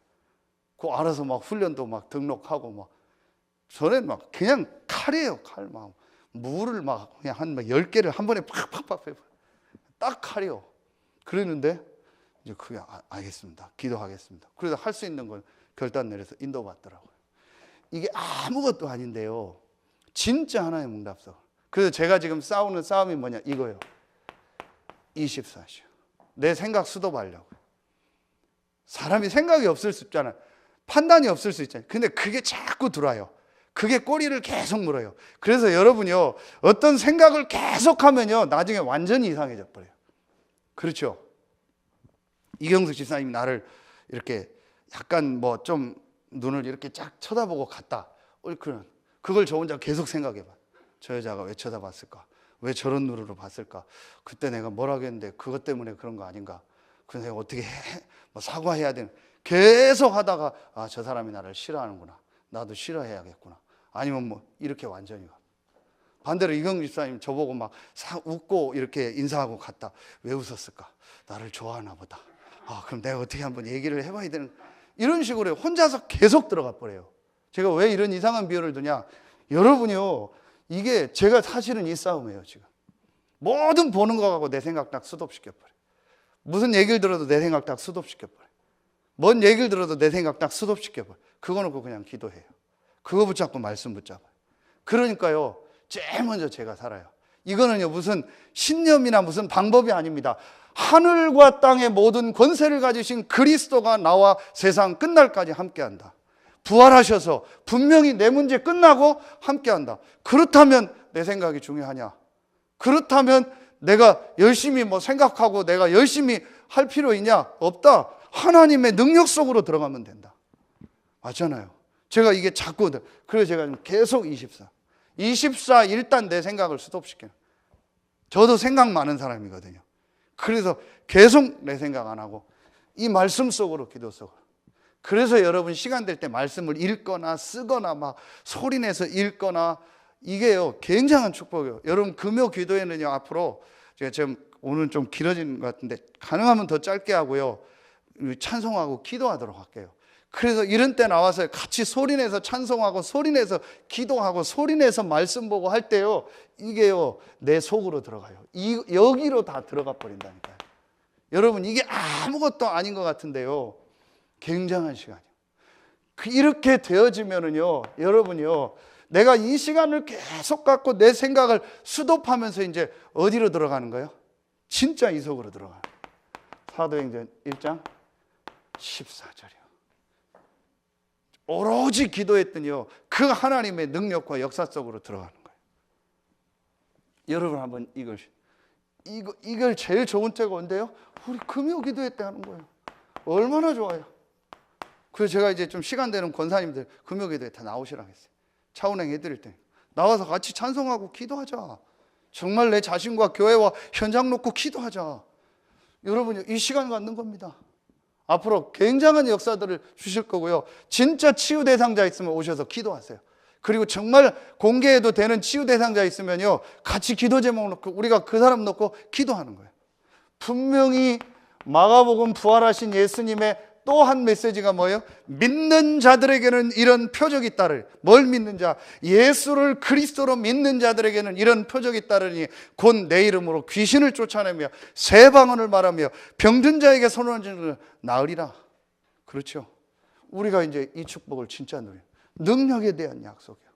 그 알아서 막 훈련도 막 등록하고 막. 전에는 막 그냥 칼이에요. 칼. 막 물을 막 그냥 한 10개를 한 번에 팍팍팍 빼버려. 딱 칼이요. 그랬는데 이제 그게 알겠습니다. 기도하겠습니다. 그래서 할 수 있는 걸 결단 내려서 인도받더라고요. 이게 아무것도 아닌데요. 진짜 하나의 응답서. 그래서 제가 지금 싸우는 싸움이 뭐냐 이거예요. 24시요. 내 생각 수도하려고. 사람이 생각이 없을 수 있잖아요. 판단이 없을 수 있잖아요. 근데 그게 자꾸 들어와요. 그게 꼬리를 계속 물어요. 그래서 여러분이요, 어떤 생각을 계속하면요, 나중에 완전히 이상해져 버려요. 그렇죠? 이경숙 집사님이 나를 이렇게 약간 좀 눈을 이렇게 쫙 쳐다보고 갔다. 그걸 저 혼자 계속 생각해봐. 저 여자가 왜 쳐다봤을까? 왜 저런 눈으로 봤을까? 그때 내가 뭐라고 했는데 그것 때문에 그런 거 아닌가? 그래서 내가 어떻게 사과해야 되는. 계속 하다가 저 사람이 나를 싫어하는구나. 나도 싫어해야겠구나. 아니면 이렇게 완전히 가. 반대로 이경숙 집사님 저보고 막 웃고 이렇게 인사하고 갔다. 왜 웃었을까? 나를 좋아하나 보다. 그럼 내가 어떻게 한번 얘기를 해봐야 되는. 이런 식으로 혼자서 계속 들어가 버려요. 제가 왜 이런 이상한 비유를 드냐? 여러분이요, 이게 제가 사실은 이 싸움이에요. 지금 모든 보는 거 갖고 내 생각 딱 수도시켜버려. 무슨 얘기를 들어도 내 생각 딱 수도시켜버려. 뭔 얘기를 들어도 내 생각 딱 수도시켜버려. 그거 놓고 그냥 기도해요. 그거 붙잡고 말씀 붙잡아요. 그러니까요, 제일 먼저 제가 살아요. 이거는요, 무슨 신념이나 무슨 방법이 아닙니다. 하늘과 땅의 모든 권세를 가지신 그리스도가 나와 세상 끝날까지 함께한다. 부활하셔서 분명히 내 문제 끝나고 함께한다. 그렇다면 내 생각이 중요하냐? 그렇다면 내가 열심히 생각하고 내가 열심히 할 필요 있냐? 없다. 하나님의 능력 속으로 들어가면 된다. 맞잖아요. 제가 이게 자꾸, 그래서 제가 계속 24 일단 내 생각을 스톱시켜요. 저도 생각 많은 사람이거든요. 그래서 계속 내 생각 안 하고 이 말씀 속으로, 기도 속으로. 그래서 여러분 시간 될 때 말씀을 읽거나 쓰거나 막 소리내서 읽거나, 이게요 굉장한 축복이에요. 여러분 금요 기도회는요, 앞으로 제가 지금 오늘 좀 길어진 것 같은데 가능하면 더 짧게 하고요, 찬송하고 기도하도록 할게요. 그래서 이런 때 나와서 같이 소리내서 찬송하고 소리내서 기도하고 소리내서 말씀 보고 할 때요, 이게요 내 속으로 들어가요. 여기로 다 들어가 버린다니까요. 여러분 이게 아무것도 아닌 것 같은데요, 굉장한 시간이에요. 이렇게 되어지면은요, 여러분이요, 내가 이 시간을 계속 갖고 내 생각을 수도하면서 이제 어디로 들어가는 거예요? 진짜 이 속으로 들어가요. 사도행전 1장 14절이요. 오로지 기도했더니요, 그 하나님의 능력과 역사 속으로 들어가는 거예요. 여러분 한번 이걸 제일 좋은 때가 언제요? 우리 금요 기도회 때 하는 거예요. 얼마나 좋아요. 그래서 제가 이제 좀 시간 되는 권사님들 금요 기도회 다 나오시라고 했어요. 차운행 해드릴 때 나와서 같이 찬송하고 기도하자. 정말 내 자신과 교회와 현장 놓고 기도하자. 여러분이 이 시간 갖는 겁니다. 앞으로 굉장한 역사들을 주실 거고요. 진짜 치유 대상자 있으면 오셔서 기도하세요. 그리고 정말 공개해도 되는 치유 대상자 있으면요, 같이 기도 제목 놓고 우리가 그 사람 놓고 기도하는 거예요. 분명히 마가복음 부활하신 예수님의 또 한 메시지가 뭐예요? 믿는 자들에게는 이런 표적이 따를. 뭘 믿는 자? 예수를 그리스도로 믿는 자들에게는 이런 표적이 따르니 곧 내 이름으로 귀신을 쫓아내며 새 방언을 말하며 병든 자에게 손을 얹으면 나으리라. 그렇죠? 우리가 이제 이 축복을 진짜 누려요. 능력에 대한 약속이요.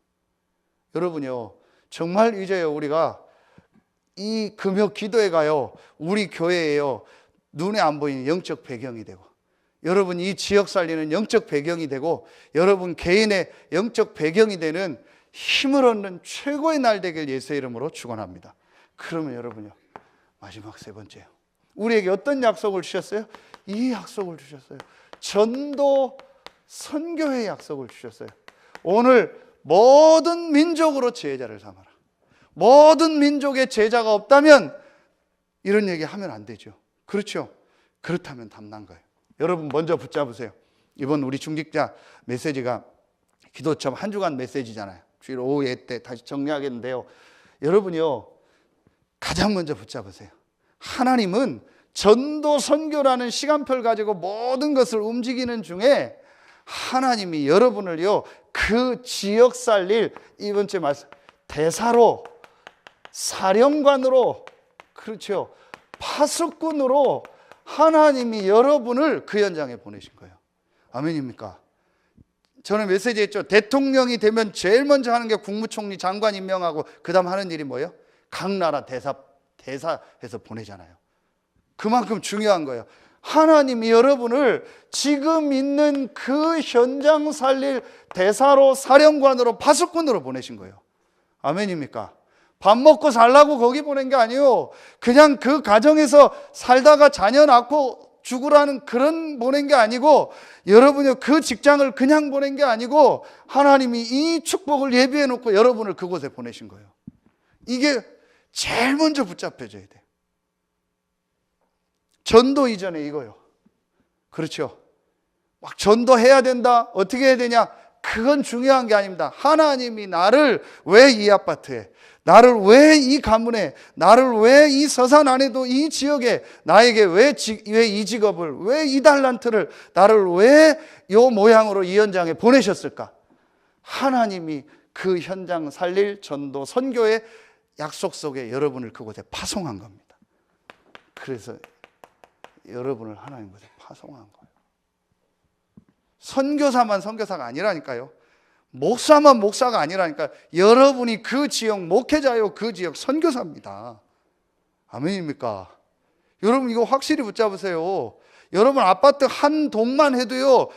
여러분요, 정말 이제요, 우리가 이 금요 기도에 가요, 우리 교회에요, 눈에 안 보이는 영적 배경이 되고, 여러분 이 지역 살리는 영적 배경이 되고, 여러분 개인의 영적 배경이 되는 힘을 얻는 최고의 날 되길 예수의 이름으로 축원합니다. 그러면 여러분요, 마지막 세 번째요, 우리에게 어떤 약속을 주셨어요? 이 약속을 주셨어요. 전도 선교의 약속을 주셨어요. 오늘 모든 민족으로 제자를 삼아라. 모든 민족의 제자가 없다면 이런 얘기 하면 안 되죠. 그렇죠? 그렇다면 담난 거예요. 여러분 먼저 붙잡으세요. 이번 우리 중직자 메시지가 기도처럼 한 주간 메시지잖아요. 주일 오후 예 때 다시 정리하겠는데요, 여러분이요, 가장 먼저 붙잡으세요. 하나님은 전도 선교라는 시간표를 가지고 모든 것을 움직이는 중에 하나님이 여러분을요, 그 지역 살릴 이번 주에 말씀 대사로, 사령관으로, 그렇죠, 파수꾼으로 하나님이 여러분을 그 현장에 보내신 거예요. 아멘입니까? 저는 메시지 했죠. 대통령이 되면 제일 먼저 하는 게 국무총리, 장관 임명하고 그 다음 하는 일이 뭐예요? 각 나라 대사해서 보내잖아요. 그만큼 중요한 거예요. 하나님이 여러분을 지금 있는 그 현장 살릴 대사로, 사령관으로, 파수꾼으로 보내신 거예요. 아멘입니까? 밥 먹고 살라고 거기 보낸 게 아니에요. 그냥 그 가정에서 살다가 자녀 낳고 죽으라는 그런 보낸 게 아니고, 여러분이 그 직장을 그냥 보낸 게 아니고, 하나님이 이 축복을 예비해 놓고 여러분을 그곳에 보내신 거예요. 이게 제일 먼저 붙잡혀져야 돼요. 전도 이전에 이거요. 그렇죠? 막 전도해야 된다, 어떻게 해야 되냐, 그건 중요한 게 아닙니다. 하나님이 나를 왜 이 아파트에, 나를 왜 이 가문에, 나를 왜 이 서산 안에도 이 지역에, 나에게 왜 이 직업을, 왜 이 달란트를, 나를 왜 이 모양으로 이 현장에 보내셨을까? 하나님이 그 현장 살릴 전도 선교의 약속 속에 여러분을 그곳에 파송한 겁니다. 그래서 여러분을 하나님 곳에 파송한 거예요. 선교사만 선교사가 아니라니까요. 목사만 목사가 아니라니까. 여러분이 그 지역 목회자요, 그 지역 선교사입니다. 아멘입니까? 여러분 이거 확실히 붙잡으세요. 여러분 아파트 한 동만 해도요,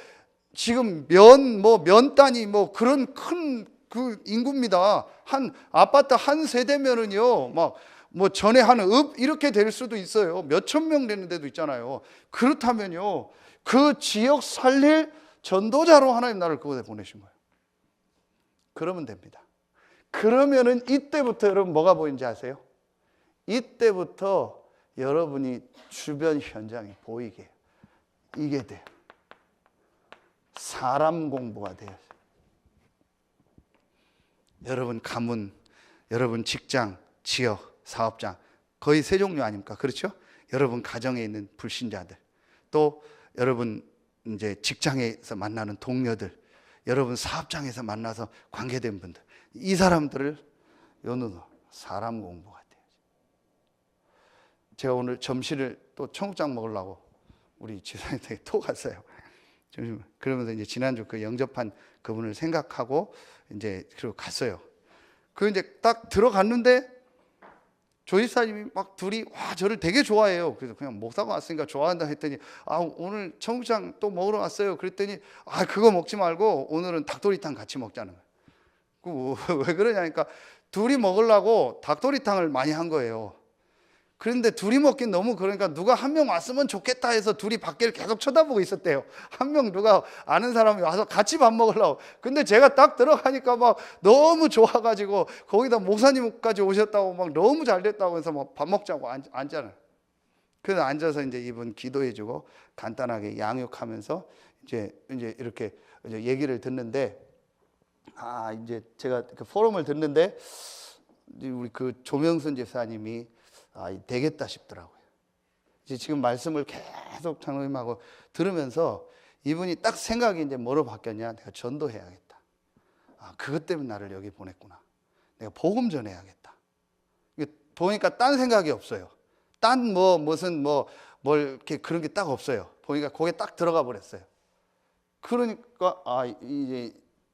지금 면 단위 그런 큰 그 인구입니다. 한 아파트 한 세대면은요, 전에 한 읍 이렇게 될 수도 있어요. 몇천 명 되는 데도 있잖아요. 그렇다면요, 그 지역 살릴 전도자로 하나님 나를 그곳에 보내신 거예요. 그러면 됩니다. 그러면은 이때부터 여러분 뭐가 보이는지 아세요? 이때부터 여러분이 주변 현장이 보이게 해요. 이게 돼요. 사람 공부가 돼요. 여러분 가문, 여러분 직장, 지역, 사업장, 거의 세 종류 아닙니까? 그렇죠? 여러분 가정에 있는 불신자들, 또 여러분 이제 직장에서 만나는 동료들, 여러분 사업장에서 만나서 관계된 분들, 이 사람들을 요는 사람 공부가 돼요. 제가 오늘 점심을 또 청국장 먹으려고 우리 지사님한테 또 갔어요. 그러면서 이제 지난주 그 영접한 그분을 생각하고 이제 그리고 갔어요. 그 이제 딱 들어갔는데 조집사님이 막 둘이 저를 되게 좋아해요. 그래서 그냥 목사가 왔으니까 좋아한다 했더니 오늘 청국장 또 먹으러 왔어요. 그랬더니 그거 먹지 말고 오늘은 닭도리탕 같이 먹자는 거예요. 왜 그러냐니까 둘이 먹으려고 닭도리탕을 많이 한 거예요. 그런데 둘이 먹긴 너무 그러니까 누가 한 명 왔으면 좋겠다 해서 둘이 밖을 계속 쳐다보고 있었대요. 한 명 누가 아는 사람이 와서 같이 밥 먹으려고. 근데 제가 딱 들어가니까 막 너무 좋아가지고 거기다 목사님까지 오셨다고 막 너무 잘 됐다고 해서 막 밥 먹자고 앉잖아요. 그래서 앉아서 이제 이분 기도해주고 간단하게 양육하면서 이제 이렇게 이제 얘기를 듣는데, 이제 제가 그 포럼을 듣는데 우리 그 조명순 집사님이 되겠다 싶더라고요. 이제 지금 말씀을 계속 장로님하고 들으면서 이분이 딱 생각이 이제 뭐로 바뀌었냐? 내가 전도해야겠다. 그것 때문에 나를 여기 보냈구나. 내가 복음 전해야겠다. 보니까 딴 생각이 없어요. 딴 무슨 뭘 이렇게 그런 게 딱 없어요. 보니까 거기에 딱 들어가 버렸어요. 그러니까 이제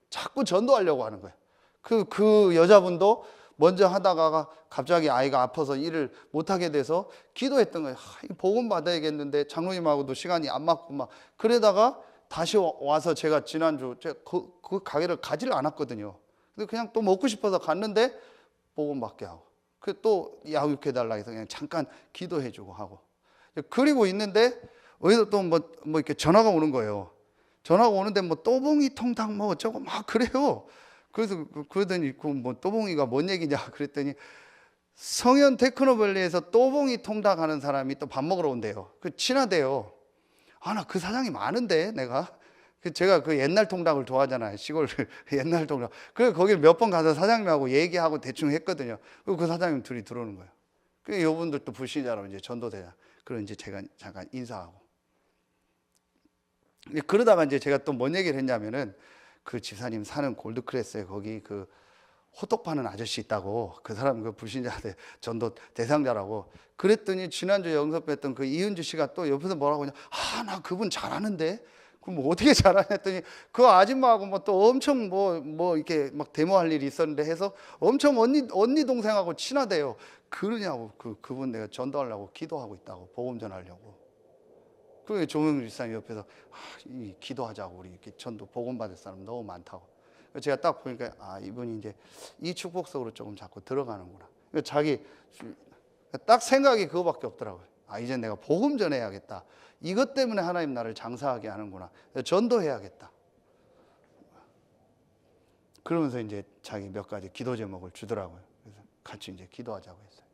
자꾸 전도하려고 하는 거예요. 그 여자분도 먼저 하다가 갑자기 아이가 아파서 일을 못하게 돼서 기도했던 거예요. 복음 받아야겠는데 장로님하고도 시간이 안 맞고 막 그러다가 다시 와서 제가 지난주 그 가게를 가지를 않았거든요. 근데 그냥 또 먹고 싶어서 갔는데 복음 받게 하고 또 양육해달라 해서 그냥 잠깐 기도해주고 하고 그리고 있는데 어디서 또 뭐 이렇게 전화가 오는 거예요. 전화가 오는데 뭐 또봉이 통닭 뭐 어쩌고 막 그래요. 그래서 그러더니 뭐 또봉이가 뭔 얘기냐 그랬더니 성현 테크노밸리에서 또봉이 통닭 하는 사람이 또 밥 먹으러 온대요. 친하대요. 나 그 사장님 아는데 내가 제가 그 옛날 통닭을 좋아하잖아요. 시골 옛날 통닭. 그래서 거기 몇 번 가서 사장님하고 얘기하고 대충 했거든요. 그리고 그 사장님 둘이 들어오는 거예요. 그 이분들 또 불신자로 이제 전도되자. 그럼 이제 제가 잠깐 인사하고. 그러다가 이제 제가 또 뭔 얘기를 했냐면은 그 집사님 사는 골드크레스에 거기 그 호떡 파는 아저씨 있다고. 그 사람 그 불신자한테 전도 대상자라고. 그랬더니 지난주에 영접했던 그 이은주 씨가 또 옆에서 뭐라고 하냐. 나 그분 잘하는데. 그럼 뭐 어떻게 잘하냐 했더니 그 아줌마하고 뭐 또 엄청 뭐 이렇게 막 데모할 일이 있었는데 해서 엄청 언니 동생하고 친하대요. 그러냐고. 그분 내가 전도하려고 기도하고 있다고. 복음 전하려고. 그 조명주 집사님 옆에서 기도하자고. 우리 이렇게 전도 복음 받을 사람 너무 많다고. 제가 딱 보니까 이분이 이제 이 축복 속으로 조금 자꾸 들어가는구나. 자기 딱 생각이 그거밖에 없더라고요. 이제 내가 복음 전해야겠다. 이것 때문에 하나님 나를 장사하게 하는구나. 전도해야겠다. 그러면서 이제 자기 몇 가지 기도 제목을 주더라고요. 그래서 같이 이제 기도하자고 했어요.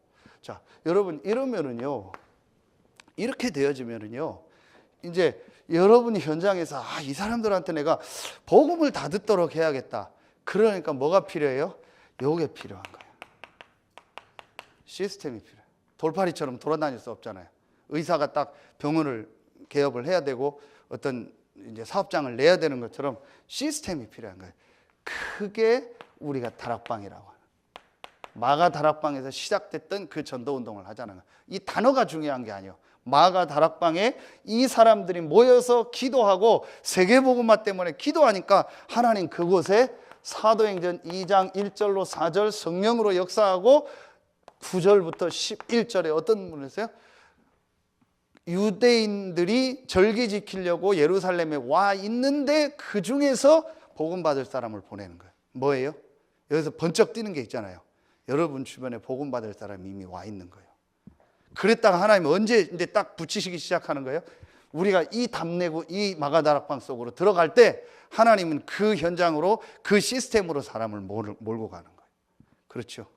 자, 여러분 이러면은요, 이렇게 되어지면은요, 이제 여러분이 현장에서 이 사람들한테 내가 복음을 다 듣도록 해야겠다. 그러니까 뭐가 필요해요? 요게 필요한 거예요. 시스템이 필요해요. 돌팔이처럼 돌아다닐 수 없잖아요. 의사가 딱 병원을 개업을 해야 되고 어떤 이제 사업장을 내야 되는 것처럼 시스템이 필요한 거예요. 그게 우리가 다락방이라고 하는, 마가 다락방에서 시작됐던 그 전도 운동을 하자는 거예요. 이 단어가 중요한 게 아니에요. 마가 다락방에 이 사람들이 모여서 기도하고 세계복음화 때문에 기도하니까 하나님 그곳에 사도행전 2장 1절로 4절 성령으로 역사하고 9절부터 11절에 어떤 분이 있어요? 유대인들이 절기 지키려고 예루살렘에 와 있는데 그 중에서 복음 받을 사람을 보내는 거예요. 뭐예요? 여기서 번쩍 뛰는 게 있잖아요. 여러분 주변에 복음 받을 사람이 이미 와 있는 거예요. 그랬다가 하나님은 언제 이제 딱 붙이시기 시작하는 거예요? 우리가 이 답내고 이 마가다락방 속으로 들어갈 때 하나님은 그 현장으로 그 시스템으로 사람을 몰고 가는 거예요. 그렇죠?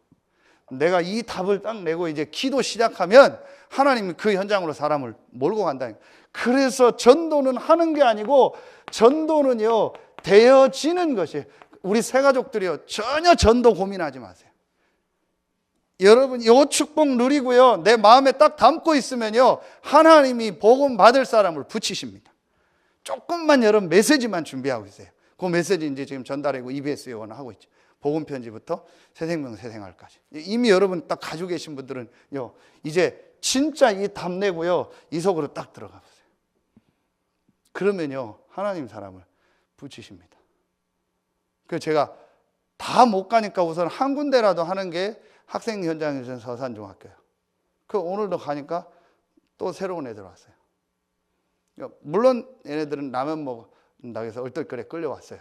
내가 이 답을 딱 내고 이제 기도 시작하면 하나님이 그 현장으로 사람을 몰고 간다. 그래서 전도는 하는 게 아니고 전도는요 되어지는 것이에요. 우리 새 가족들이요 전혀 전도 고민하지 마세요. 여러분 요 축복 누리고요 내 마음에 딱 담고 있으면요 하나님이 복음 받을 사람을 붙이십니다. 조금만 여러분 메시지만 준비하고 있어요. 그 메시지 이제 지금 전달하고 EBS 요원 하고 있죠. 복음 편지부터 새생명 새생활까지 이미 여러분 딱 가지고 계신 분들은요 이제 진짜 이 답내고요 이 속으로 딱 들어가 보세요. 그러면요 하나님 사람을 붙이십니다. 그래서 제가 다 못 가니까 우선 한 군데라도 하는 게 학생 현장에서는 서산중학교예요. 그 오늘도 가니까 또 새로운 애들 왔어요. 물론 얘네들은 라면 먹는다고 해서 얼떨결에 끌려왔어요.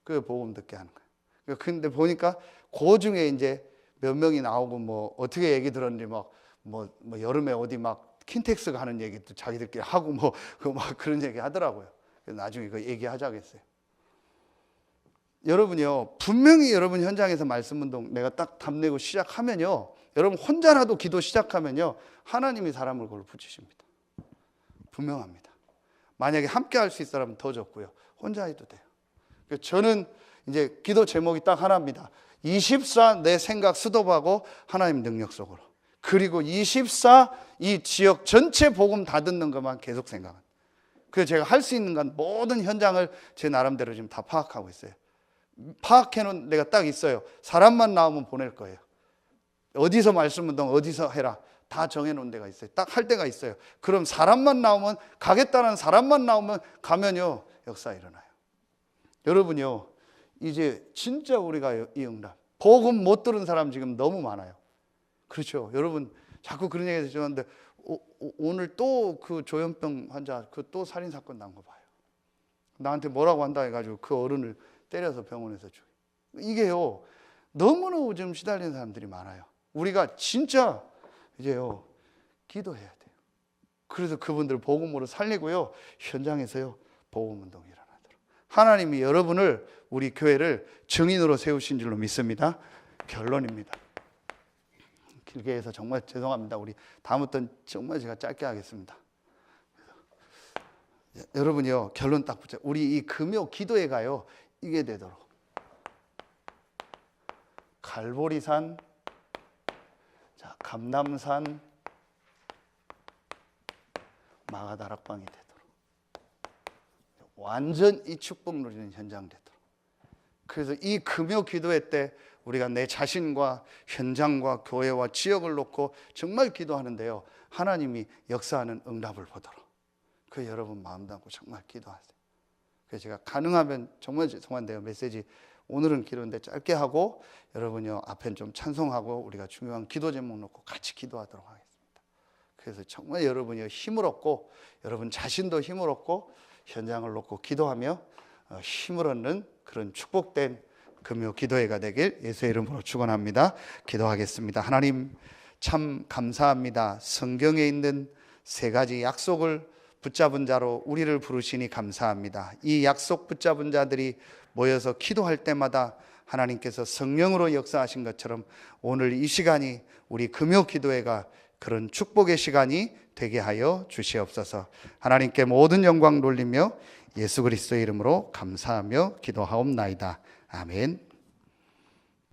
그 복음 듣게 하는 거예요. 근데 보니까 그 중에 이제 몇 명이 나오고 뭐 어떻게 얘기 들었는지 뭐 여름에 어디 막 킨텍스가 하는 얘기도 자기들끼리 하고 뭐 그런 얘기 하더라고요. 그래서 나중에 그 얘기하자겠어요. 여러분요, 분명히 여러분 현장에서 말씀 운동 내가 딱 답내고 시작하면요, 여러분 혼자라도 기도 시작하면요, 하나님이 사람을 그걸로 붙이십니다. 분명합니다. 만약에 함께 할 수 있으면 더 좋고요, 혼자 해도 돼요. 저는 이제 기도 제목이 딱 하나입니다. 24 내 생각 스톱하고 하나님 능력 속으로. 그리고 24 이 지역 전체 복음 다 듣는 것만 계속 생각은. 그래서 제가 할 수 있는 건 모든 현장을 제 나름대로 지금 다 파악하고 있어요. 파악해놓은 데가 딱 있어요. 사람만 나오면 보낼 거예요. 어디서 말씀 운동 어디서 해라 다 정해놓은 데가 있어요. 딱 할 데가 있어요. 그럼 사람만 나오면, 가겠다는 사람만 나오면 가면요, 역사 일어나요. 여러분요, 이제 진짜 우리가 이 응답, 복음 못 들은 사람 지금 너무 많아요. 그렇죠. 여러분 자꾸 그런 얘기 해주셨는데 오늘 또 그 조현병 환자 그 또 살인사건 난 거 봐요. 나한테 뭐라고 한다 해가지고 그 어른을 때려서 병원에서 죽여. 이게요, 너무너무 지금 시달리는 사람들이 많아요. 우리가 진짜 이제요, 기도해야 돼요. 그래서 그분들 복음으로 살리고요, 현장에서요, 복음운동이 일어나도록. 하나님이 여러분을, 우리 교회를 증인으로 세우신 줄로 믿습니다. 결론입니다. 길게 해서 정말 죄송합니다. 우리 다음부터는 정말 제가 짧게 하겠습니다. 여러분이요, 결론 딱 붙여. 우리 이 금요 기도회가요, 이게 되도록 갈보리산, 자, 감남산, 마가다락방이 되도록 완전 이 축복 누리는 현장 되도록. 그래서 이 금요 기도회 때 우리가 내 자신과 현장과 교회와 지역을 놓고 정말 기도하는데요, 하나님이 역사하는 응답을 보도록. 그 여러분 마음 담고 정말 기도하세요. 그래서 제가 가능하면 정말 죄송한데요, 메시지 오늘은 기도인데 짧게 하고 여러분요 앞엔 좀 찬송하고 우리가 중요한 기도 제목 놓고 같이 기도하도록 하겠습니다. 그래서 정말 여러분이 힘을 얻고 여러분 자신도 힘을 얻고 현장을 놓고 기도하며 힘을 얻는 그런 축복된 금요 기도회가 되길 예수의 이름으로 축원합니다. 기도하겠습니다. 하나님 참 감사합니다. 성경에 있는 세 가지 약속을 붙잡은 자로 우리를 부르시니 감사합니다. 이 약속 붙잡은 자들이 모여서 기도할 때마다 하나님께서 성령으로 역사하신 것처럼 오늘 이 시간이 우리 금요 기도회가 그런 축복의 시간이 되게 하여 주시옵소서. 하나님께 모든 영광 돌리며 예수 그리스도의 이름으로 감사하며 기도하옵나이다. 아멘.